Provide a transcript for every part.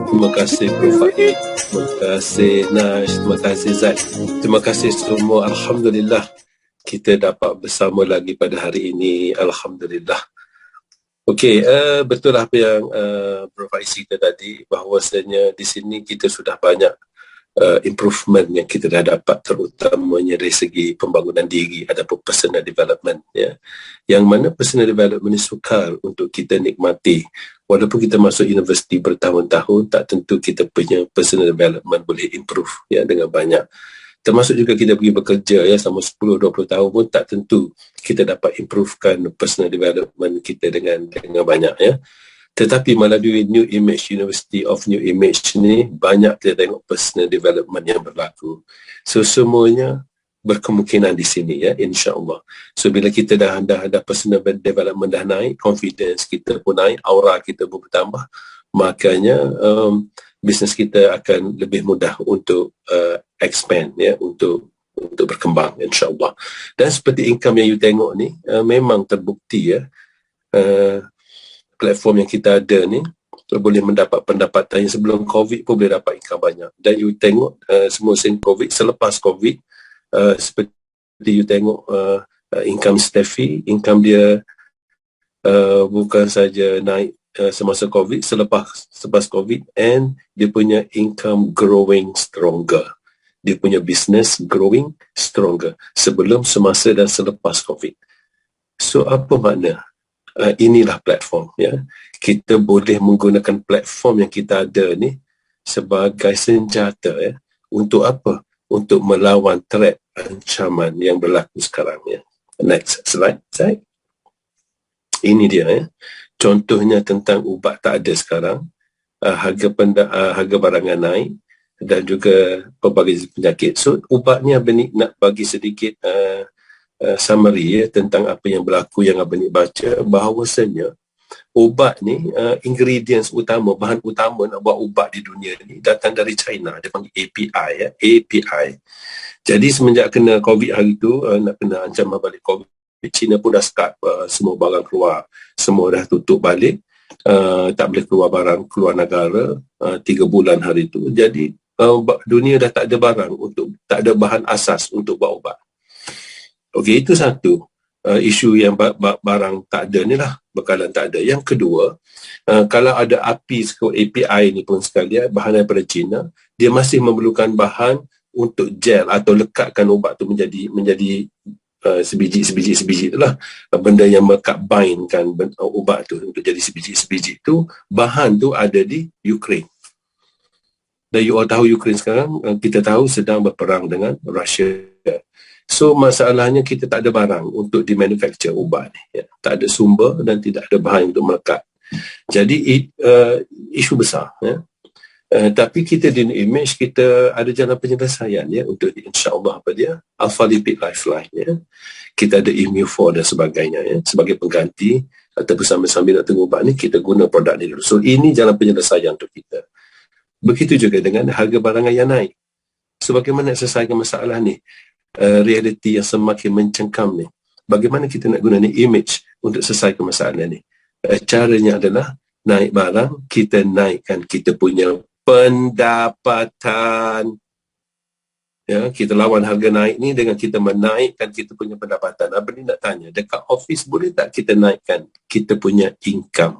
Terima kasih Prof. Fahid, terima kasih Nash, terima kasih Zaid, terima kasih semua. Alhamdulillah kita dapat bersama lagi pada hari ini. Alhamdulillah. Okey, betul apa yang Prof. Faiz cerita tadi, bahawasanya di sini kita sudah banyak improvement yang kita dah dapat, terutamanya dari segi pembangunan diri ataupun personal development, ya. Yang mana personal development ini sukar untuk kita nikmati. Walaupun kita masuk universiti bertahun-tahun, tak tentu kita punya personal development boleh improve, ya, dengan banyak. Termasuk juga kita pergi bekerja, ya, selama 10-20 tahun pun tak tentu kita dapat improvekan personal development kita dengan banyak, ya. Tetapi melalui New Image, University of New Image ni, banyak kita tengok personal development yang berlaku. So semuanya berkemungkinan di sini, ya, insya-Allah. So bila kita dah personal development dah naik, confidence kita pun naik, aura kita pun bertambah, makanya bisnes kita akan lebih mudah untuk expand, ya, untuk berkembang, insya-Allah. Dan seperti income yang you tengok ni, memang terbukti, ya, platform yang kita ada ni boleh mendapat pendapatan yang sebelum COVID pun boleh dapat income banyak. Dan you tengok semua sen COVID, selepas COVID, seperti you tengok income Steffi, income dia bukan saja naik semasa COVID, selepas COVID, and dia punya income growing stronger. Dia punya business growing stronger sebelum, semasa dan selepas COVID. So apa makna? Inilah platform, ya. Kita boleh menggunakan platform yang kita ada ni sebagai senjata, ya. Untuk apa? Untuk melawan threat, ancaman yang berlaku sekarang, ya. Next slide, saya. Ini dia, ya. Contohnya tentang ubat tak ada sekarang, harga barangan naik dan juga pelbagai penyakit. So ubat ni Abang Nik nak bagi sedikit summary, ya, tentang apa yang berlaku yang Abang Nik baca, bahawasanya ubat ni, ingredients utama, bahan utama nak buat ubat di dunia ni datang dari China. Dia panggil API, ya, API. Jadi semenjak kena COVID hari tu, nak kena ancaman balik COVID, China pun dah start semua barang keluar, semua dah tutup balik, tak boleh keluar barang keluar negara 3 bulan hari tu. Jadi dunia dah tak ada barang tak ada bahan asas untuk buat ubat. Okey, itu satu isu yang barang tak ada ni lah, bekalan tak ada. Yang kedua, kalau ada API API ni pun sekalian, bahan daripada China, dia masih memerlukan bahan untuk gel atau lekatkan ubat tu menjadi sebiji tu lah, benda yang melekat bind kan ubat tu untuk jadi sebiji tu. Bahan tu ada di Ukraine. Dan you all tahu Ukraine sekarang, kita tahu sedang berperang dengan Russia. So masalahnya kita tak ada barang untuk dimanufacture ubat ni, ya. Tak ada sumber dan tidak ada bahan untuk melekat. Jadi isu besar, ya. Tapi kita di Image, kita ada jalan penyelesaian, ya, untuk insya-Allah apa dia, Alpha Lipid Lifeline, ya. Kita ada Immu4 dan sebagainya, ya, sebagai pengganti ataupun sambil nak tunggu ubat ni, kita guna produk ni dulu. So ini jalan penyelesaian untuk kita. Begitu juga dengan harga barangan yang naik. So bagaimana selesaikan masalah ni? Realiti yang semakin mencengkam ni, bagaimana kita nak guna ni Image untuk selesaikan masalah ni? Caranya adalah naik barang, kita naikkan kita punya pendapatan, ya. Kita lawan harga naik ni dengan kita menaikkan kita punya pendapatan. Abang ni nak tanya, dekat office boleh tak kita naikkan kita punya income?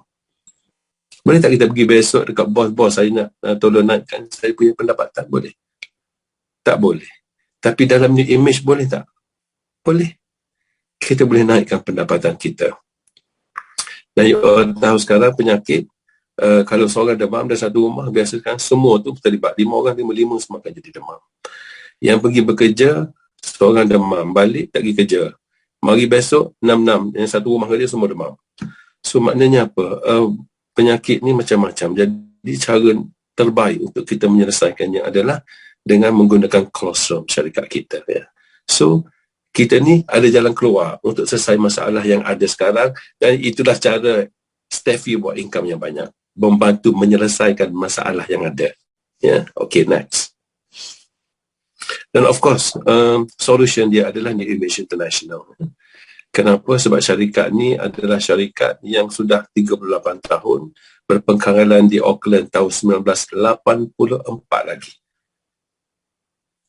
Boleh tak kita pergi besok dekat bos, saya nak tolong naikkan saya punya pendapatan? Boleh? Tak boleh. Tapi dalam New Image boleh tak? Boleh. Kita boleh naikkan pendapatan kita. Dan you tahu sekarang penyakit, kalau seorang demam dan satu rumah, biasakan semua tu terlibat. 5 orang, 5 semua akan jadi demam. Yang pergi bekerja, seorang demam, balik tak pergi kerja. Mari besok, 6, yang satu rumah dia semua demam. So maknanya apa? Penyakit ni macam-macam. Jadi cara terbaik untuk kita menyelesaikannya adalah dengan menggunakan closed room syarikat kita, ya. So kita ni ada jalan keluar untuk selesai masalah yang ada sekarang, dan itulah cara Steffi buat income yang banyak, membantu menyelesaikan masalah yang ada, ya. Okay, next. Dan of course solution dia adalah New Image International. Kenapa? Sebab syarikat ni adalah syarikat yang sudah 38 tahun berpengkalan di Auckland tahun 1984 lagi.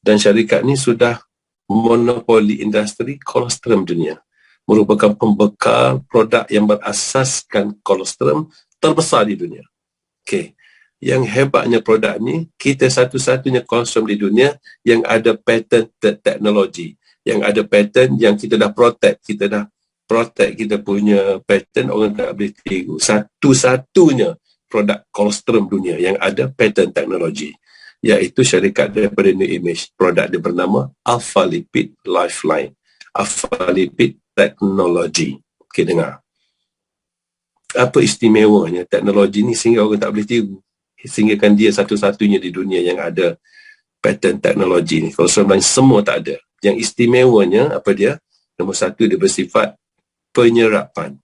Dan syarikat ni sudah monopoli industri kolostrum dunia. Merupakan pembekal produk yang berasaskan kolostrum terbesar di dunia. Okey. Yang hebatnya produk ni, kita satu-satunya kolostrum di dunia yang ada patent teknologi. Yang ada patent yang kita dah protect. Kita dah protect kita punya patent, orang tak boleh tiru. Satu-satunya produk kolostrum dunia yang ada patent teknologi, iaitu syarikat daripada New Image. Produk dia bernama Alpha Lipid Lifeline. Alpha Lipid Technology. Okey, dengar. Apa istimewanya teknologi ni sehingga orang tak boleh tiru? Sehingga kan dia satu-satunya di dunia yang ada patent teknologi ni. Kalau lain semua tak ada. Yang istimewanya apa dia? Nombor satu, dia bersifat penyerapan.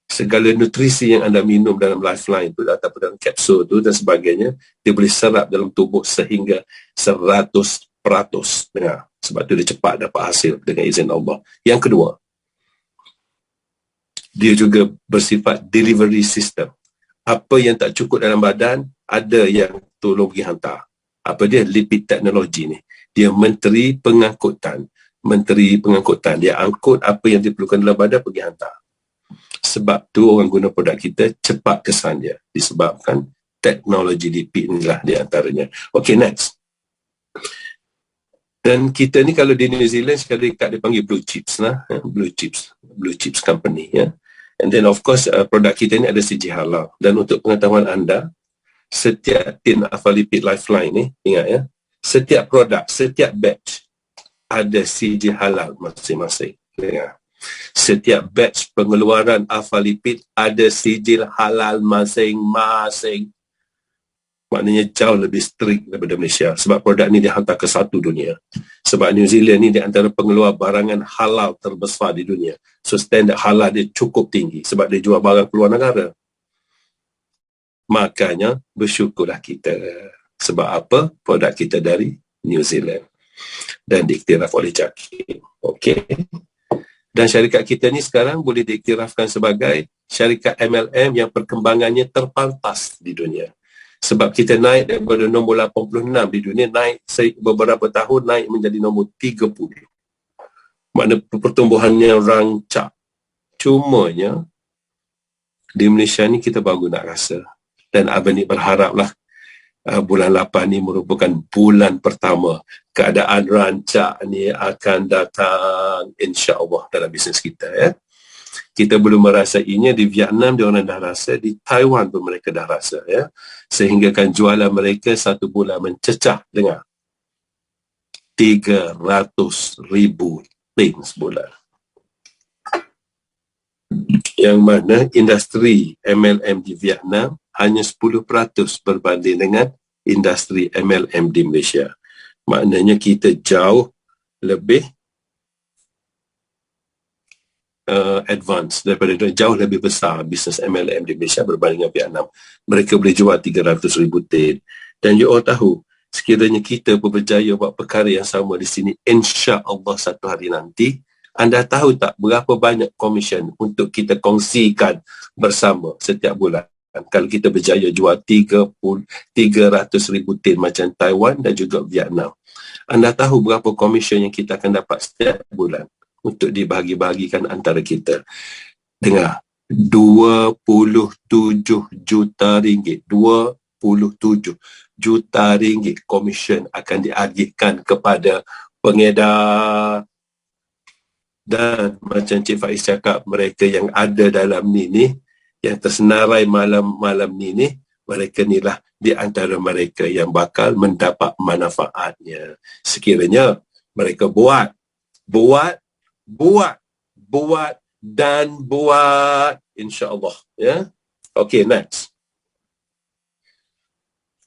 Segala nutrisi yang anda minum dalam Lifeline tu ataupun dalam kapsul tu dan sebagainya, dia boleh serap dalam tubuh sehingga 100%. Dengar. Sebab tu dia cepat dapat hasil dengan izin Allah. Yang kedua, dia juga bersifat delivery system. Apa yang tak cukup dalam badan, ada yang tolong pergi hantar. Apa dia? Lipid teknologi ni. Dia menteri pengangkutan. Dia angkut apa yang diperlukan dalam badan, pergi hantar. Sebab tu orang guna produk kita cepat kesan dia. Disebabkan teknologi lipid inilah di antaranya. Okay, next. Dan kita ni kalau di New Zealand sekali dia panggil Blue Chips lah. Blue Chips Company. Ya. And then of course produk kita ni ada CG halal. Dan untuk pengetahuan anda, setiap tin Alpha Lipid Lifeline ni, ingat ya, setiap produk, setiap batch ada CG halal masing-masing. Ya. Setiap batch pengeluaran Alpha Lipid ada sijil halal masing-masing. Maknanya jauh lebih strict daripada Malaysia. Sebab produk ni dihantar ke satu dunia. Sebab New Zealand ni di antara pengeluar barangan halal terbesar di dunia. So standard halal dia cukup tinggi. Sebab dia jual barang keluar negara. Makanya bersyukurlah kita. Sebab apa? Produk kita dari New Zealand. Dan diiktiraf oleh JAKIM. Okey. Dan syarikat kita ni sekarang boleh diiktirafkan sebagai syarikat MLM yang perkembangannya terpantas di dunia. Sebab kita naik daripada nombor 86 di dunia, naik beberapa tahun, naik menjadi nombor 30. Maknanya pertumbuhannya rancak. Cumanya, di Malaysia ni kita baru nak rasa. Dan Abang ni berharaplah bulan 8 ni merupakan bulan pertama keadaan rancak ni akan datang insya-Allah dalam bisnes kita ya. Kita belum merasainya di Vietnam, dia orang dah rasa, di Taiwan pun mereka dah rasa ya. Sehingga kan jualan mereka satu bulan mencecah dengan 300,000 tin sebulan. Yang mana industri MLM di Vietnam hanya 10% berbanding dengan industri MLM di Malaysia. Maknanya kita jauh lebih advance daripada jauh lebih besar bisnes MLM di Malaysia berbanding dengan Vietnam. Mereka boleh jual 300,000 tin. Dan you all tahu, sekiranya kita pun berjaya buat perkara yang sama di sini, insya-Allah satu hari nanti, anda tahu tak berapa banyak komisen untuk kita kongsikan bersama setiap bulan? Kalau kita berjaya jual 300,000 tin macam Taiwan dan juga Vietnam. Anda tahu berapa komisen yang kita akan dapat setiap bulan untuk dibahagi-bahagikan antara kita? Dengar, 27 juta ringgit. 27 juta ringgit komisen akan diagihkan kepada pengedar. Dan macam Cik Faiz cakap, mereka yang ada dalam ni yang tersenarai malam-malam ni, mereka inilah di antara mereka yang bakal mendapat manfaatnya. Sekiranya mereka buat dan buat, insya-Allah ya. Okay, next.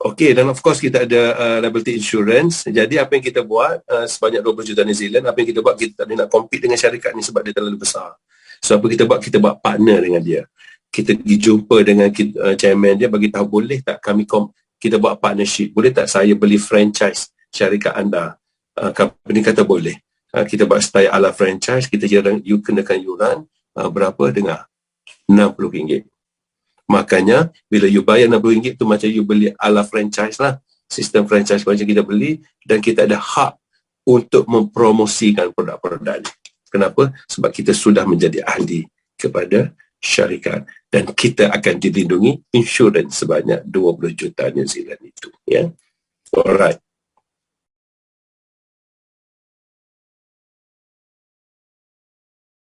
Okay, dan of course kita ada liability insurance. Jadi apa yang kita buat, sebanyak 20 juta New Zealand, apa yang kita buat, kita tak boleh nak compete dengan syarikat ni sebab dia terlalu besar. So apa kita buat, kita buat partner dengan dia. Kita pergi jumpa dengan chairman dia, bagi tahu boleh tak kami kita buat partnership, boleh tak saya beli franchise syarikat anda? Company kata boleh. Kita buat style ala franchise, kita you kenakan yuran berapa, dengar, RM60. Makanya bila you bayar RM60 tu macam you beli ala franchise lah, sistem franchise macam kita beli, dan kita ada hak untuk mempromosikan produk-produk ni. Kenapa? Sebab kita sudah menjadi ahli kepada syarikat dan kita akan dilindungi insurans sebanyak 20 juta New Zealand itu, ya. Alright.